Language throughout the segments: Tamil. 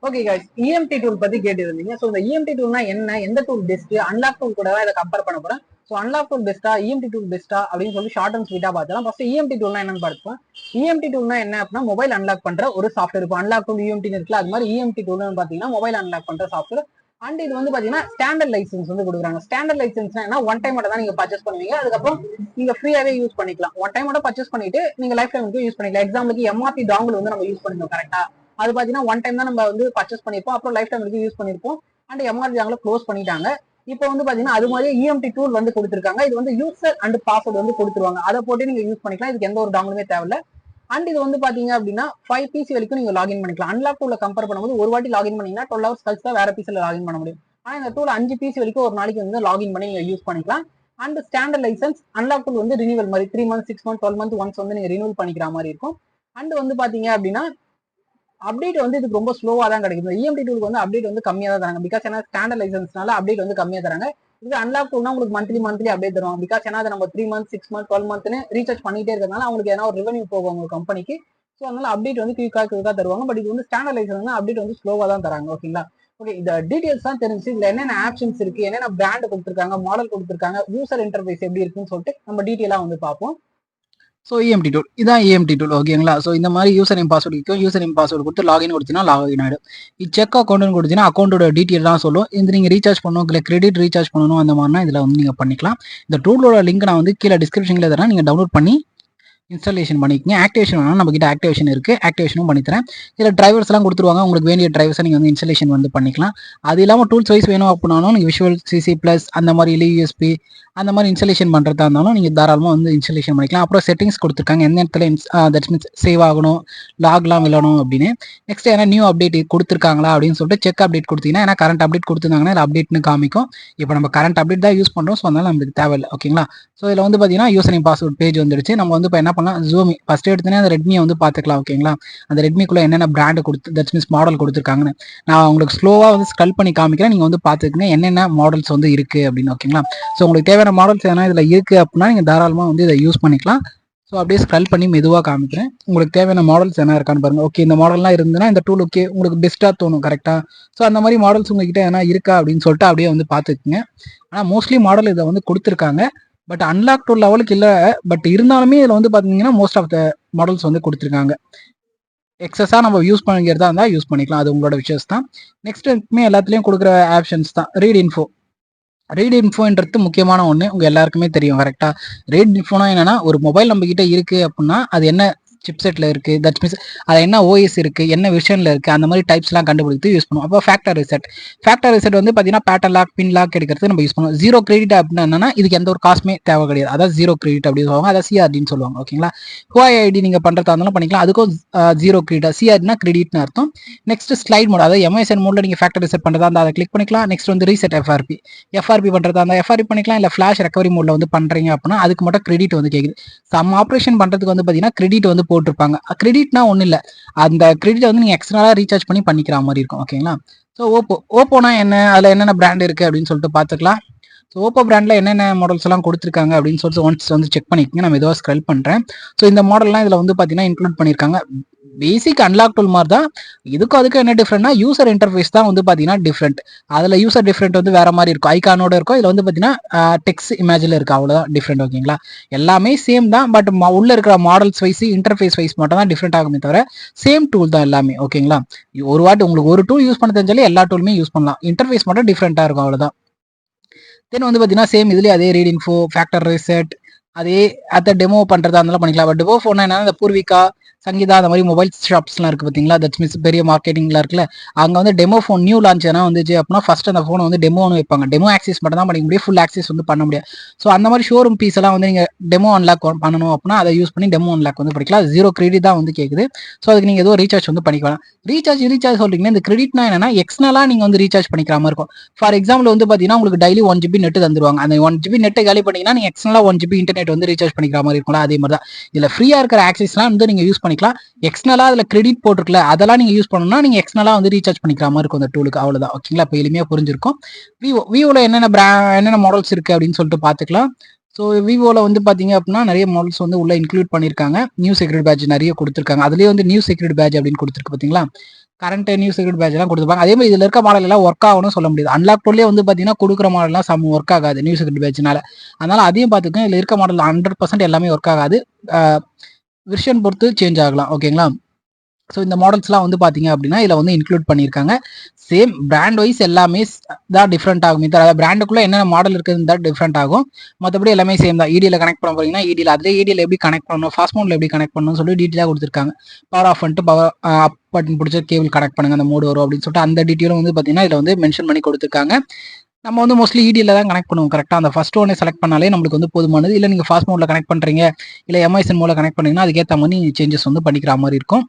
ஓகே गाइस EMT டூல் பத்தி கேட்டிருந்தீங்க. சோ இந்த EMT டூல்னா என்ன, எந்த டூல் பெஸ்ட், அன்லாக் டூல் கூட தான் இதை கம்பேர் பண்ண போறேன். சோ அன்லாக் டூல் பெஸ்டா, EMT டூல் பெஸ்டா அப்படின்னு சொல்லி ஷார்ட் அண்ட் ஸ்வீட்டா பார்த்தலாம். ஃபர்ஸ்ட் EMT டூல்னா என்னன்னு பார்ப்போம். EMT டூல்னா என்ன அப்படின்னா மொபைல் அன்லாக் பண்ற ஒரு சாஃப்ட்வேர். இப்போ அன்லாக் டூல் EMT இருக்குல்ல, அது மாதிரி EMT டூல்னு பாத்தீங்கன்னா மொபைல் அன்லாக் பண்ற சாஃப்ட்வேர். அண்ட் இது வந்து பாத்தீங்கன்னா ஸ்டாண்டர்ட் லைசன்ஸ் வந்து கொடுக்குறாங்க. ஸ்டாண்டர்ட் லைசன்ஸ்னா என்ன, ஒன் டைம் மட்டும் தான் நீங்க பர்ச்சேஸ் பண்ணுவீங்க, அதுக்கப்புறம் நீங்க ஃப்ரீயாவே யூஸ் பண்ணிக்கலாம். ஒன் டைம் மட்டும் பர்ச்சேஸ் பண்ணிட்டு நீங்க லைஃப் டைம் யூஸ் பண்ணிக்கலாம். எக்ஸாம்பிளுக்கு MRP டாங்கிள் வந்து நம்ம யூஸ் பண்ணிருக்கோம் கரெக்டா, அது பாத்தீங்கன்னா ஒன் டைம் தான் நம்ம வந்து பர்ச்சேஸ் பண்ணிருப்போம், அப்புறம் லைஃப் டைம் யூஸ் பண்ணிருப்போம். அண்ட் எம்ஆர்பி டாங்கில க்ளோஸ் பண்ணிட்டாங்க. இப்போ வந்து பாத்தீங்கன்னா அது மாதிரி EMT டூல் வந்து கொடுத்துருக்காங்க. இது வந்து யூசர் அண்ட் பாஸ்வேர்டு வந்து கொடுத்துருவாங்க, அதை போட்டு நீங்க யூஸ் பண்ணிக்கலாம். இதுக்கு எந்த ஒரு டாங்குலுமே தேவையில்ல. அண்ட் இது வந்து பாத்தீங்க அப்படின்னா 5 பிசி வரைக்கும் நீங்க லாகின் பண்ணிக்கலாம். அன்லாக் டூல கம்பேர் பண்ணும்போது ஒரு வாட்டி லாகின் பண்ணீங்கன்னா 12 ஹவர்ஸ் கழிச்சு தான் வேற பிசில லாகின் பண்ண முடியும். ஆனா இந்த டூல் 5 பிசி வரைக்கும் ஒரு நாளைக்கு வந்து லாகின் பண்ணி நீங்க யூஸ் பண்ணிக்கலாம். And standard license unlock tool வந்து ரினிவல் மாதிரி 3 மந்த்ஸ் 6 மந்த் 12 மந்த் ஒன்ஸ் வந்து நீங்க ரினிவல் பண்ணிக்கிற மாதிரி இருக்கும். அண்ட் வந்து பாத்தீங்க அப்படின்னா அப்டேட் வந்து இதுக்கு ரொம்ப ஸ்லோவா தான் கிடைக்கும். EMT டூலுக்கு வந்து அப்டேட் வந்து கம்மியா தான் தராங்க. பிகாஸ் ஏன்னா ஸ்டாண்டர்ட் லைசன்ஸ்னால அப்டேட் வந்து கம்மியா தராங்க. இது அன்லாக் டூல்னா உங்களுக்கு மந்த்லி அப்டேட் தருவாங்க. பிகாஸ் ஏன்னா நம்ம 3 மந்த் 6 மந்த் 12 மந்த்னு ரீசார்ஜ் பண்ணிட்டே இருக்கிறதுனால அவங்களுக்கு ஏன்னா ஒரு ரெவன்யூ போகும் உங்க கம்பெனிக்கு. ஸோ அதனால அப்டேட் வந்து குயிக்கா தருவாங்க. பட் இது வந்து ஸ்டாண்டர்ட் லைசன்ஸ் அப்டேட் வந்து ஸ்லோவா தான் தராங்க. ஓகேங்களா. ஓகே, இந்த டீடைல்ஸ் தான் தெரிஞ்சு இதுல என்னென்ன ஆப்ஷன்ஸ் இருக்கு, என்னென்ன பிராண்ட் கொடுத்துருக்காங்க, மாடல் கொடுத்துருக்காங்க, யூசர் இன்டர்ஃபேஸ் எப்படி இருக்குன்னு சொல்லிட்டு நம்ம டீடைலா வந்து பார்ப்போம். ஸோ EMT டூல் இதான் EMT டூல். ஓகேங்களா. ஸோ இந்த மாதிரி யூசர் நேம் பாஸ்வேர்டு இருக்கும். யூசர் நேம் பாஸ்வேர்டு கொடுத்து லாகின் கொடுத்தீங்கன்னா லாகின் ஆகிடும். இது செக் அக்கௌண்ட்னு கொடுத்தீங்கன்னா அக்கௌண்ட்டோட டீட்டெயில் தான் சொல்லும். இந்த நீங்கள் ரீசார்ஜ் பண்ணணும், இல்லை கிரெடிட் ரீசார்ஜ் பண்ணணும், அந்த மாதிரினா இதில் வந்து நீங்கள் பண்ணிக்கலாம். இந்த டூலோட லிங்க் நான் வந்து கீழே டிஸ்கிரிப்ஷனில் தரேன், நீங்கள் டவுன்லோட் பண்ணி இன்ஸ்டாலேஷன் பண்ணிக்கங்க. ஆக்டிவேஷன் வேணால் நம்ம கிட்ட ஆக்டிவேஷன் இருக்குது, ஆக்டிவேஷனும் பண்ணித்தரேன். இதில் டிரைவர்ஸ்லாம் கொடுத்துருவாங்க. உங்களுக்கு வேண்டிய டிரைவர்ஸை நீங்கள் வந்து இன்ஸ்டாலேஷன் வந்து பண்ணிக்கலாம். அது இல்லாமல் டூல்ஸ் வைஸ் வேணும் அப்படின்னாலும் நீங்கள் விஷுவல் CC ப்ளஸ் அந்த மாதிரி இல்லை USB அந்த மாதிரி இன்ஸ்டாலேஷன் பண்ணுறதா இருந்தாலும் நீங்கள் தாராளமாக வந்து இன்ஸ்டாலேஷன் பண்ணிக்கலாம். அப்புறம் செட்டிங்ஸ் கொடுத்துருக்காங்க, எந்த இடத்துல தட் மீன்ஸ் சேவ் ஆகணும், லாக்லாம் விழணும் அப்படின்னு. நெக்ஸ்ட் ஏன்னா நியூ அப்டேட் கொடுத்துருக்காங்களா அப்படின்னு சொல்லிட்டு செக் அப்டேட் கொடுத்தீங்கன்னா, ஏன்னா கரண்ட் அப்டேட் கொடுத்துருந்தாங்கன்னா இல்லை அப்டேட்னு காமிக்கும். இப்போ நம்ம கரண்ட் அப்டேட் தான் யூஸ் பண்ணுறோம், ஸோ அதனால நமக்கு தேவையில்லை. ஓகேங்களா. ஸோ இதில் வந்து பார்த்தீங்கன்னா யூசர் நேம் பாஸ்வேர்ட் பேஜ் வந்துடுச்சு. நம்ம வந்து இப்போ என்ன பண்ணலாம், ஜூமி ஃபஸ்ட்டு எடுத்தோன்னே அந்த ரெட்மியை வந்து பார்த்துக்கலாம். ஓகேங்களா. அந்த ரெட்மிக்குள்ளே என்னென்ன பிராண்டு கொடுத்து தட் மீன்ஸ் மாடல் கொடுத்துருக்காங்கன்னு நான் உங்களுக்கு ஸ்லோவாக வந்து ஸ்கல் பண்ணி காமிக்கிறேன். நீங்கள் வந்து பார்த்துக்கங்க என்னென்ன மாடல்ஸ் வந்து இருக்குது அப்படின்னு. ஓகேங்களா. ஸோ உங்களுக்கு தேவையான மாடல்ஸ் எதனா இதில் இருக்குது அப்படின்னா நீங்கள் தாராளமாக வந்து இதை யூஸ் பண்ணிக்கலாம். ஸோ அப்படியே ஸ்க்ரல் பண்ணி மெதுவாக காமிக்கிறேன். உங்களுக்கு தேவையான மாடல்ஸ் என்ன இருக்கான்னு பாருங்கள். ஓகே, இந்த மாடல்லாம் இருந்ததுன்னா இந்த டூல் ஓகே உங்களுக்கு பெஸ்ட்டாக தோணும். கரெக்டாக. ஸோ அந்த மாதிரி மாடல்ஸ் உங்ககிட்ட எதனா இருக்கா அப்படின்னு சொல்லிட்டு அப்படியே வந்து பார்த்துக்குங்க. ஆனால் மோஸ்ட்லி மாடல் இதை வந்து கொடுத்துருக்காங்க. பட் அன்லாக் டூல் லெவலுக்கு இல்லை. பட் இருந்தாலுமே இதில் வந்து பார்த்தீங்கன்னா மோஸ்ட் ஆஃப் த மாடல்ஸ் வந்து கொடுத்துருக்காங்க. எக்ஸஸாக நம்ம யூஸ் பண்ணிக்கிறதா இருந்தால் யூஸ் பண்ணிக்கலாம், அது உங்களோட விஷயஸ் தான். நெக்ஸ்ட் எல்லாத்துலேயும் கொடுக்குற ஆப்ஷன்ஸ் தான் ரீட் இன்ஃபோ. ரீட் இன்ஃபோன்றது முக்கியமான ஒன்று, உங்கள் எல்லாருக்குமே தெரியும். கரெக்டாக. ரீட் இன்ஃபோனா என்னன்னா, ஒரு மொபைல் நம்ம கிட்ட இருக்குது அப்படின்னா அது என்ன சிப்செட்டில் இருக்குது, தட் மீன்ஸ் அது என்ன OS இருக்குது, என்ன விஷனில் இருக்குது, அந்த மாதிரி டைப்ஸ்லாம் கண்டுபிடித்து யூஸ் பண்ணுவோம். அப்போ ஃபேக்டர் ரிசெட் வந்து பார்த்தீங்கன்னா பேட்டர்ன் லாக் பின் லாக் எடுக்கிறது நம்ம யூஸ் பண்ணுவோம். ஜீரோ கிரெடிட் அப்படின்னா என்னன்னா, இதுக்கு எந்த ஒரு காசுமே தேவை கிடையாது. அதாவது ஜீரோ கிரெடிட் அப்படின்னு சொல்லுவாங்க, அதை CRDன்னு சொல்லுவாங்க. ஓகேங்களா. HUI நீங்கள் பண்ணுறதா இருந்தாலும் பண்ணிக்கலாம், அதுக்கும் ஜீரோ கிரெடிட். CRDனா கிரெடிட்னு அர்த்தம். நெக்ஸ்ட் ஸ்லைட் மோட், அதாவது MSN மோடில் நீங்கள் ஃபேக்டர் ரிசெட் பண்ணுறதா இருந்தால் அதை கிளிக் பண்ணிக்கலாம். நெக்ஸ்ட் வந்து ரீசெட் FRP பண்ணுறதா இருந்தால் FRP பண்ணிக்கலாம். இல்லை ஃப்ளாஷ் ரெக்கவரி மோடில் வந்து பண்ணுறீங்க அப்படின்னா அதுக்கு மட்டும் கிரெடிட் வந்து கேட்குது. சம் ஆப்ரேஷன் பண்ணுறதுக்கு வந்து பார்த்தீங்கன்னா கிரெடிட் வந்து போட்டிருப்பாங்க. கிரெடிட்னா ஒன்றும் இல்லை, அந்த கிரெடிட்டை வந்து நீங்கள் எக்ஸ்ட்ரா ரீசார்ஜ் பண்ணி பண்ணிக்கிற மாதிரி இருக்கும். ஓகேங்களா. ஸோ ஓப்போனா என்ன, அதில் என்னென்ன பிராண்ட் இருக்குது அப்படின்னு சொல்லிட்டு பார்த்துக்கலாம். ஸோ ஓப்போ பிராண்டில் என்னென்ன மாடல்ஸ் எல்லாம் கொடுத்துருக்காங்க அப்படின்னு சொல்லிட்டு ஒன்ஸ் வந்து செக் பண்ணிக்கோங்க. நான் மெதுவாக ஸ்க்ரல் பண்ணுறேன். ஸோ இந்த மாடல்லாம் இதில் வந்து பார்த்தீங்கன்னா இன்க்ளூட் பண்ணியிருக்காங்க. பேசிக் அன்லாக் டூல் மாதிரி தான். அதுக்கு என்ன டிஃப்ரெண்ட்னா யூசர் இன்டர்ஃபேஸ் தான் வந்து பார்த்தீங்கன்னா டிஃப்ரெண்ட். அதில் யூசர் டிஃப்ரெண்ட் வந்து வேற மாதிரி இருக்கும், ஐகானோட இருக்கும். இதில் வந்து பார்த்தீங்கன்னா டெக்ஸ்ட் இமேஜில் இருக்குது, அவ்வளோதான் டிஃப்ரெண்ட். ஓகேங்களா. எல்லாமே சேம் தான், பட் உள்ள இருக்கிற மாடல்ஸ் வைஸ் இன்டர்ஃபேஸ் வைஸ் மட்டும் தான் டிஃப்ரெண்ட் ஆகுமே தவிர சேம் டூல் தான் எல்லாமே. ஓகேங்களா. ஒரு வாட்டி உங்களுக்கு ஒரு டூல் யூஸ் பண்ண தெரிஞ்சாலே எல்லா டூலுமே யூஸ் பண்ணலாம், இன்டர்ஃபேஸ் மட்டும் டிஃப்ரெண்ட்டாக இருக்கும், அவ்வளோதான். தென் வந்து பார்த்தீங்கன்னா சேம் இதுலேயே அதே ரீட் இன்ஃபோ, ஃபேக்டர் ரிசெட், அதே அதை டெமோ பண்ணுறதா இருந்தாலும் பண்ணிக்கலாம். பட் டெமோ ஃபோன்னா என்னன்னா, இந்த பூர்விகா, சங்கீதா அந்த மாதிரி மொபைல் ஷாப்ஸ்லாம் இருக்குது பார்த்தீங்களா, தட் மீன்ஸ் பெரிய மார்க்கெட்டிங்லாம் இருக்குல்ல, அங்கே வந்து டெமோ ஃபோன் நியூ லான்ச் எதனா வந்துச்சு அப்படின்னா ஃபர்ஸ்ட் அந்த ஃபோனை வந்து டெமோன்னு வைப்பாங்க. டெமோ ஆக்சஸ் மட்டும் தான் பண்ணிக்க முடியும், ஃபுல் ஆக்சஸ் வந்து பண்ண முடியாது. ஸோ அந்த மாதிரி ஷோரூம் பீஸ் எல்லாம் வந்து நீங்கள் டெமோ அன்லாக் பண்ணணும் அப்படின்னா அதை யூஸ் பண்ணி டெமோ அன்லாக் வந்து பண்ணிக்கலாம். ஜீரோ கிரெடிட் தான் வந்து கேட்குது. ஸோ அதுக்கு நீங்கள் ஏதோ ரீசார்ஜ் வந்து பண்ணிக்கலாம். ரீசார்ஜ் சொல்றீங்கன்னா இந்த கிரெடிட்னா என்னன்னா எக்ஸ்ட்ரா நீங்கள் வந்து ரீசார்ஜ் பண்ணிக்கிற மாதிரி இருக்கும். ஃபார் எக்ஸாம்பிள் வந்து பார்த்தீங்கன்னா உங்களுக்கு டெய்லி 1 GB நெட் தந்துருவாங்க. அந்த 1 GB நெட் காலி பண்ணீங்கன்னா நீங்கள் எக்ஸ்ட்ரா 1 GB இன்டர்நெட் வந்து ரீசார்ஜ் பண்ணிக்கிற மாதிரி இருக்கும்ல, அதே மாதிரி தான் இதில் ஃப்ரீயாக இருக்கிற ஆக்சஸ்லாம் வந்து நீங்கள் யூஸ் பண்ணிக்கலாம். எக்ஸ்ட்ரா அதில் கிரெடிட் போட்டிருக்கல அதெல்லாம் நீங்கள் யூஸ் பண்ணணும்னா நீங்கள் எக்ஸ்ட்ரா வந்து ரீசார்ஜ் பண்ணிக்கிற மாதிரி இருக்கும் அந்த டூலுக்கு, அவ்வளோதான். ஓகேங்களா. இப்போ எளிமையாக புரிஞ்சிருக்கும். விவோவில் என்னென்ன மாடல்ஸ் இருக்குது அப்படின்னு சொல்லிட்டு பார்த்துக்கலாம். ஸோ ஸோ விவோவில் வந்து பார்த்தீங்க அப்படின்னா நிறைய மாடல்ஸ் வந்து உள்ள இன்க்ளூட் பண்ணியிருக்காங்க. நியூ செக்யூரிட்டி பேட்ச் நிறைய கொடுத்துருக்காங்க. அதுலேயே வந்து நியூ செக்யூரிட்டி பேட்ச் அப்படின்னு கொடுத்துருக்கு பார்த்தீங்களா. கரண்ட் நியூ செக்யூரிட்டி பேட்ச் எல்லாம் கொடுத்துருப்பாங்க. அதே மாதிரி இதில் இருக்க மாடல் எல்லாம் ஒர்க் ஆகணும்னு சொல்ல முடியாது. அன்லாக் டூல்லே வந்து பார்த்தீங்கன்னா கொடுக்குற மாடல்லாம் சம் ஒர்க் ஆகாது நியூ செக்யூரிட்டி பேட்ச்னால. அதனால அதையும் பார்த்துக்கோங்க. இதில் இருக்க மாடல் 100% எல்லாமே ஒர்க் ஆகாது. விஷன் பொறுத்து சேஞ்ச் ஆகலாம். ஓகேங்களா. ஸோ இந்த மாடல்ஸ்லாம் வந்து பார்த்தீங்க அப்படின்னா இதில் வந்து இன்க்ளூட் பண்ணியிருக்காங்க. சேம் பிராண்ட் வைஸ் எல்லாமே தான் டிஃப்ரெண்ட் ஆகும். இந்த பிராண்டுக்குள்ளே என்னென்ன மாடல் இருக்குதுன்னு தான் டிஃப்ரெண்ட் ஆகும். மற்றபடி எல்லாமே சேம் தான். இடியில் கனெக்ட் பண்ண போறீங்கன்னா இடியில் அதிலே இடியில் எப்படி கனெக்ட் பண்ணணும், ஃபாஸ்ட் மோடில் எப்படி கனெக்ட் பண்ணணும்னு சொல்லி டீட்டெயிலாக கொடுத்துருக்காங்க. பவர் ஆஃப் பண்ணிட்டு பவர் அப் பட்டன் பிடிச்ச கேபிள் கனெக்ட் பண்ணுங்க அந்த மோடு வரும் அப்படின்னு சொல்லிட்டு அந்த டீட்டெயிலும் வந்து பார்த்தீங்கன்னா இதில் வந்து மென்ஷன் பண்ணி கொடுத்துருக்காங்க. நம்ம வந்து மோஸ்ட்லி இடியில் தான் கனெக்ட் பண்ணுவோம். கரெக்டாக அந்த ஃபர்ஸ்ட் ஒன்று செலக்ட் பண்ணாலே நம்மளுக்கு வந்து போதுமானது. இல்லை நீங்கள் ஃபாஸ்ட் மோடில் கனெக்ட் பண்ணுறீங்க, இல்லை எம்ஐஎஸ்என் மோடில் கனெக்ட் பண்ணீங்கன்னா அதுக்கேற்ற மாதிரி சேஞ்சஸ் வந்து பண்ணிக்கிற மாதிரி இருக்கும்.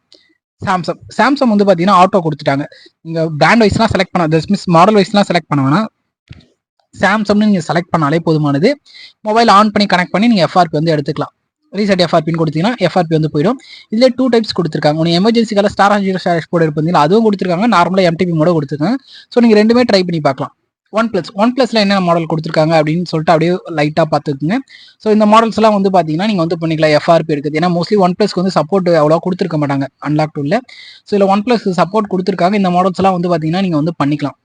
சாம்சங் வந்து பார்த்தீங்கன்னா ஆட்டோ கொடுத்துட்டாங்க. நீங்கள் பிராண்ட் வைஸ்லாம் செலக்ட் பண்ண மாடல் வைஸ்லாம் செலக்ட் பண்ண வேணாம். சாம்சங்னு நீங்கள் செலக்ட் பண்ணாலே போதுமானது. மொபைல் ஆன் பண்ணி கனெக்ட் பண்ணி நீங்கள் எஃப்ஆர்பி வந்து எடுத்துக்கலாம். ரீசெட் எஃப்ஆர்பின்னு கொடுத்தீங்கன்னா எஃப்ஆர்பி வந்து போயிடும். இதில் 2 டைப்ஸ் கொடுத்துருக்காங்க. ஒன்று எமர்ஜென்சிக்கால ஸ்டார் 0 போர்டு இருப்பீங்களா அதுவும் கொடுத்துருக்காங்க. நார்மலாக எம்டிபி மோட கொடுத்துருக்காங்க. ஸோ நீங்கள் ரெண்டுமே ட்ரை பண்ணி பார்க்கலாம். ஒன் பிளஸ்ல என்ன மாடல் கொடுத்துருக்காங்க அப்படின்னு சொல்லிட்டு அப்படியே லைட்டாக பார்த்துக்குங்க. ஸோ இந்த மாடல்ஸ் எல்லாம் வந்து பார்த்தீங்கன்னா நீங்கள் வந்து பண்ணிக்கலாம். எஃப்ஆர்பி இருக்குது. ஏன்னா மோஸ்ட்லி ஒன் பிளஸ்க்கு வந்து சப்போர்ட் அவ்வளோ கொடுத்துருக்க மாட்டாங்க அன்லாக் டூல்ல. ஸோ இதில் ஒன் பிளஸ் சப்போர்ட் கொடுத்துருக்காங்க. இந்த மாடல்ஸ் எல்லாம் வந்து பார்த்தீங்கன்னா நீங்கள் வந்து பண்ணிக்கலாம்.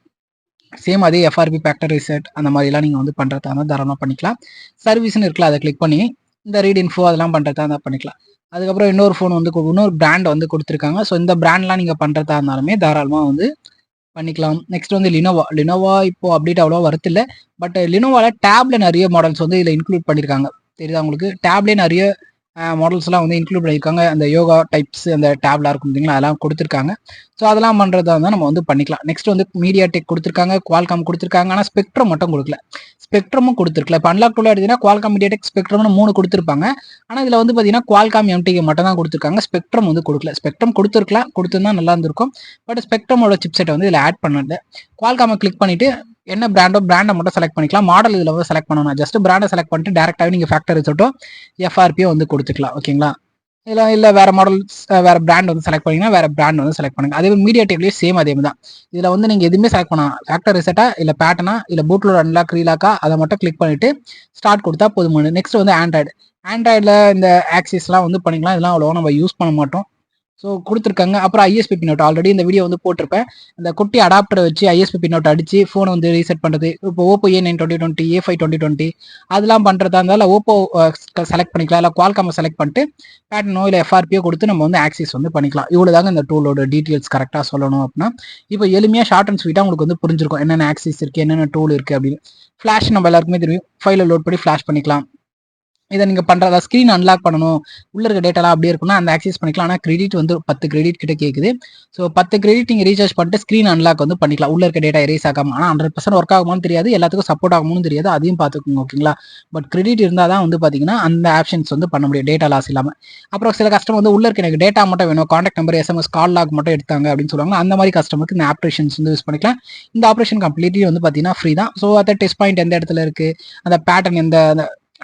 சேம் அதே எஃப்ஆர்பி ஃபேக்டர் ரீசெட் அந்த மாதிரிலாம் நீங்கள் வந்து பண்ணுறதா இருந்தால் தாராளமாக பண்ணிக்கலாம். சர்வீஸ்னு இருக்குல்ல அதை கிளிக் பண்ணி இந்த ரீட் இன்ஃபோ அதெல்லாம் பண்ணுறதா இருந்தால் பண்ணிக்கலாம். அதுக்கப்புறம் இன்னொரு ஃபோன் வந்து இன்னொரு பிராண்ட் வந்து கொடுத்துருக்காங்க. ஸோ இந்த பிராண்ட்லாம் நீங்கள் பண்ணுறதா இருந்தாலுமே தாராளமாக வந்து பண்ணிக்கலாம். நெக்ஸ்ட் வந்து லினோவா இப்போ அப்டேட் அவ்வளோ வரதில்லை. பட் லினோவாவில் டேப்ல நிறைய மாடல்ஸ் வந்து இதில் இன்க்ளூட் பண்ணியிருக்காங்க. தெரியுதா உங்களுக்கு. டேப்லேயே நிறைய மாடல்ஸ்லாம் வந்து இன்க்ளூட் பண்ணியிருக்காங்க. அந்த யோகா டைப்ஸ் அந்த டேப்லாம் இருக்கும் பார்த்தீங்களா அதெல்லாம் கொடுத்துருக்காங்க. ஸோ அதெல்லாம் பண்ணுறதா இருந்தால் நம்ம வந்து பண்ணிக்கலாம். நெக்ஸ்ட் வந்து மீடியா டெக் கொடுத்துருக்காங்க, குவால்காம் கொடுத்துருக்காங்க. ஆனால் ஸ்பெக்ட்ரம் மட்டும் கொடுக்கல. ஸ்பெக்ட்ரமும் கொடுத்துருக்கல. இப்போ அன்லாக் டூலாக எடுத்தீங்கன்னா குவால்காம், மீடியா டெக், ஸ்பெக்ட்ரம்னு 3 கொடுத்துருப்பாங்க. ஆனால் இதில் வந்து பார்த்தீங்கன்னா குவால்காம் எம்டிகே மட்டும் தான் கொடுத்துருக்காங்க. ஸ்பெக்ட்ரம் வந்து கொடுக்கல. ஸ்பெக்ட்ரம் கொடுத்துருக்கலாம், கொடுத்துருந்தா நல்லா இருந்திருக்கும். பட் ஸ்பெக்ட்ரமோட சிப்செட்டை வந்து இதில் ஆட் பண்ணல. குவால்காமை கிளிக் பண்ணிட்டு என்ன பிராண்டை மட்டும் செலக்ட் பண்ணிக்கலாம். மாடல் இதில் வந்து செலக்ட் பண்ணணும். ஜஸ்ட் பிராண்டை செலக்ட் பண்ணிட்டு டேரெக்டாகவே நீங்கள் ஃபேக்டரி ரிசல்ட்டோ எஃப்ஆர்பியோ வந்து கொடுத்துக்கலாம். ஓகேங்களா. இல்லை வேற மாடல்ஸ் வேற பிராண்ட் வந்து செலக்ட் பண்ணிங்கன்னா வேற பிராண்ட் வந்து செலக்ட் பண்ணுங்க. அதே மீடியா டெக்லேயும் சேம் அதே தான். இதில் வந்து நீங்கள் எதுவுமே செலக்ட் பண்ணலாம். ஃபேக்டர் ரிசெட்டா இல்லை பேட்டர்னா இல்லை பூட்லோட அன்லாக் ரீலாக்கா அதை மட்டும் கிளிக் பண்ணிட்டு ஸ்டார்ட் கொடுத்தா போதுமான. நெக்ஸ்ட் வந்து ஆண்ட்ராய்டில் இந்த ஆக்சிஸ்லாம் வந்து பண்ணிக்கலாம். இதெல்லாம் அவ்வளோவா நம்ம யூஸ் பண்ண மாட்டோம். ஸோ கொடுத்துருக்காங்க. அப்புறம் ஐஎஸ்பி பின் அவுட் ஆல்ரெடி இந்த வீடியோ வந்து போட்டிருப்பேன். அந்த குட்டி அடாப்டரை வச்சு ஐஎஸ்பி பின் அவுட் அடிச்சு ஃபோனை வந்து ரீசெட் பண்ணுறது. இப்போ ஓப்போ A9 2020, A5 2020 அதெல்லாம் பண்ணுறதா இருந்தாலும் ஓப்போ செலக்ட் பண்ணிக்கலாம். இல்லை குவால்காமை செலக்ட் பண்ணிட்டு பேட்டர்னோ இல்லை எஃப்ஆர்பியோ கொடுத்து நம்ம வந்து ஆக்சிஸ் வந்து பண்ணிக்கலாம். இவ்வளோ தாங்க இந்த டூலோட டீட்டெயில்ஸ் கரெக்டாக சொல்லணும் அப்படின்னா. இப்போ எளிமையாக ஷார்ட் அண்ட் ஸ்வீட்டாக உங்களுக்கு வந்து புரிஞ்சிருக்கும் என்னென்ன ஆக்சிஸ் இருக்குது, என்னென்ன டூல் இருக்குது அப்படின்னு. ஃப்ளாஷ் நம்ம எல்லாருக்குமே தெரியும். ஃபைலை லோட் பண்ணி ஃப்ளாஷ் பண்ணிக்கலாம். இதை நீங்கள் பண்ணுறதா ஸ்க்ரீன் அன்லாக் பண்ணணும், உள்ளே இருக்க டேட்டாலாம் அப்படியே இருக்குன்னா அந்த ஆக்சஸ் பண்ணிக்கலாம். ஆனால் கிரெடிட் வந்து 10 கிரெடிட் கிட்ட கேட்குது. ஸோ 10 கிரெடிட் நீங்கள் ரீசார்ஜ் பண்ணிட்டு ஸ்க்ரீன் அன்லாக் வந்து பண்ணிக்கலாம். உள்ளே இருக்க டேட்டா எரேஸ் ஆகாமல். ஆனால் 100% ஒர்க் ஆகுமான்னு தெரியாது, எல்லாத்துக்கும் சப்போர்ட் ஆகும்னு தெரியாது, அதையும் பார்த்துக்கோங்க. ஓகேங்களா. பட் கிரெடிட் இருந்தால் தான் வந்து பார்த்தீங்கன்னா அந்த ஆப்ஷன்ஸ் வந்து பண்ண முடியும் டேட்டா லாஸ் இல்லாமல். அப்புறம் சில கஸ்டமர் வந்து உள்ளே இருக்க எனக்கு டேட்டா மட்டும் வேணும், கான்டாக்ட் நம்பர், SMS, கால் லாக் மட்டும் எடுத்தாங்க அப்படின்னு சொல்லுவாங்க. அந்த மாதிரி கஸ்டமருக்கு இந்த ஆப்ரேஷன்ஸ் வந்து யூஸ் பண்ணிக்கலாம். இந்த ஆப்ரேஷன் கம்ப்ளீட்லி வந்து பார்த்தீங்கன்னா ஃப்ரீ தான். ஸோ அதை டெஸ்ட் பாயிண்ட் எந்த இடத்துல இருக்குது, அந்த பேட்டர்ன் எந்த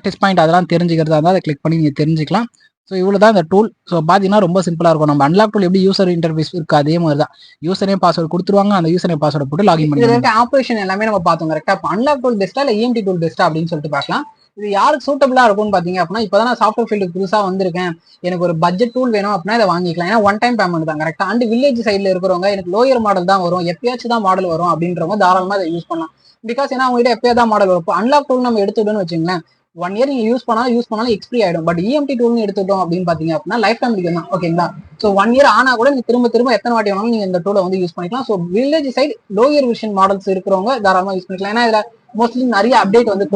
டெஸ்ட் பாயிண்ட் அதெல்லாம் தெரிஞ்சுக்கிறதா இருந்தால் அதை கிளிக் பண்ணி நீங்கள் தெரிஞ்சுக்கலாம். ஸோ இவ்வளோ தான் இந்த டூல். ஸோ பார்த்தீங்கன்னா ரொம்ப சிம்பிளாக இருக்கும். நம்ம அன்லாக் டூல் எப்படி யூசர் இன்டர்ஃபேஸ் இருக்குது அதே மாதிரி தான். யூசர் நேம் பாஸ்வேர்டு கொடுத்துருவாங்க. அந்த யூசர் நேம் பாஸ்வேர்டு போட்டு லாகின் பண்ணி இருக்க ஆப்ரேஷன் எல்லாமே நம்ம பார்த்தோம். கரெக்டாக இப்போ அன்லாக் டூல் பெஸ்ட்டா இல்லை EMT டூல் பெஸ்ட்டா அப்படின்னு சொல்லிட்டு பார்க்கலாம். இது யாருக்கு சூட்டபிளா இருக்கும்னு பார்த்தீங்க அப்படின்னா, இப்போ தான் நான் சாஃப்ட்வேர் ஃபீல்டுக்கு புதுசாக வந்திருக்கேன், எனக்கு ஒரு பட்ஜெட் டூல் வேணும் அப்படின்னா இதை வாங்கிக்கலாம். ஏன்னா ஒன் டைம் பேமெண்ட் தான். கரெக்டாக. அண்ட் வில்லேஜ் சைடில் இருக்கிறவங்க எனக்கு லோயர் மாடல் தான் வரும், எப்பயாச்சும் தான் மாடல் வரும் அப்படின்றவங்க தாராளமாக இதை யூஸ் பண்ணலாம். பிகாஸ் ஏன்னா அவங்ககிட்ட எப்பயா தான் மாடல் வரும். இப்போ அன்லாக் டூல் நம்ம எடுத்துக்கிட்டோம்னு வச்சுங்களேன், 1 இயர் நீங்க யூஸ் பண்ணாலும் எக்ஸ்பிரி ஆயிடும். பட் EMT டூல்னு எடுத்துட்டோம் அப்படின்னு பாத்தீங்க அப்படின்னா லைஃப் டைம் தான். ஓகேங்களா. ஸோ 1 இயர் ஆனா கூட நீங்க திரும்ப எத்தனை வாட்டி வேணாலும் நீங்க இந்த டூலை வந்து யூஸ் பண்ணிக்கலாம். So village side lower vision models இருக்கிறவங்க தாராளமா யூஸ் பண்ணிக்கலாம். ஏன்னா இதுல மோஸ்ட்லி நிறைய அப்டேட் வந்து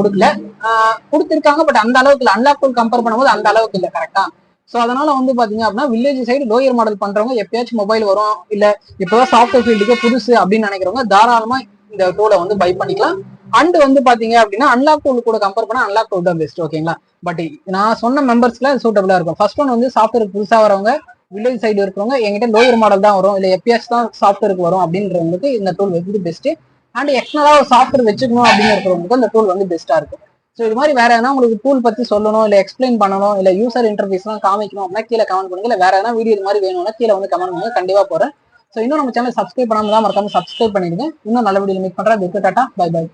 கொடுத்துருக்காங்க. பட் அந்த அளவுக்கு இல்லை. அன்லாக் டூல் கம்பேர் பண்ணும்போது அந்த அளவுக்கு இல்லை. கரெக்டா. ஸோ அதனால வந்து பாத்தீங்க அப்படின்னா வில்லேஜ் சைடு லோயர் மாடல் பண்றவங்க எப்பயாச்சும் மொபைல் வரும், இல்ல இப்பதான் சாஃப்ட்வேர் ஃபீல்டுக்கு புதுசு அப்படின்னு நினைக்கிறவங்க தாராளமா இந்த டூலை வந்து பை பண்ணிக்கலாம். அண்ட் வந்து பாத்தீங்க அப்படின்னா அன்லாக் டூல் கூட கம்பேர் பண்ணா அன்லாக் டூல் தான் பெஸ்ட். ஓகேங்களா. பட் நான் சொன்ன மெம்பர்ஸ்ல சூட்டபிளா இருக்கும். ஃபர்ஸ்ட் ஒன் வந்து சாஃப்ட்வேர் புதுசா வரவங்க, வில்லேஜ் சைடு இருக்கிறவங்க, என்கிட்ட லோயர் மாடல் தான் வரும், இல்ல எப்பயாச்சும் தான் சாஃப்ட்வேருக்கு வரும் அப்படின்றவங்களுக்கு இந்த டூல் வந்து பெஸ்ட். அண்ட் எக்ஸ்ட்ரா ஒரு சாஃப்ட்வேர் வச்சுக்கணும் அப்படின்னு இருக்கிறவங்களுக்கு இந்த டூல் வந்து பெஸ்டா இருக்கும். ஸோ இது மாதிரி வேற எதனா உங்களுக்கு டூல் பத்தி சொல்லணும், இல்ல எக்ஸ்பிளைன் பண்ணணும், இல்ல யூசர் இன்டர்ஃபேஸ்லாம் காமிக்கணும் அப்படின்னா கீழே கமெண்ட் பண்ணுங்க. இல்ல வேற எதனா வீடியோ இது மாதிரி வேணும்னா கீழே வந்து கமெண்ட் பண்ணுங்க, கண்டிப்பா போறேன். ஸோ இன்னும் நம்ம சேனல் சப்ஸ்கிரைப் பண்ணாம தான் மறக்காம சப்ஸ்கிரைப் பண்ணிடுங்க. இன்னும் நல்ல வீடியோ மீட் பண்றேன். Tata, bye by.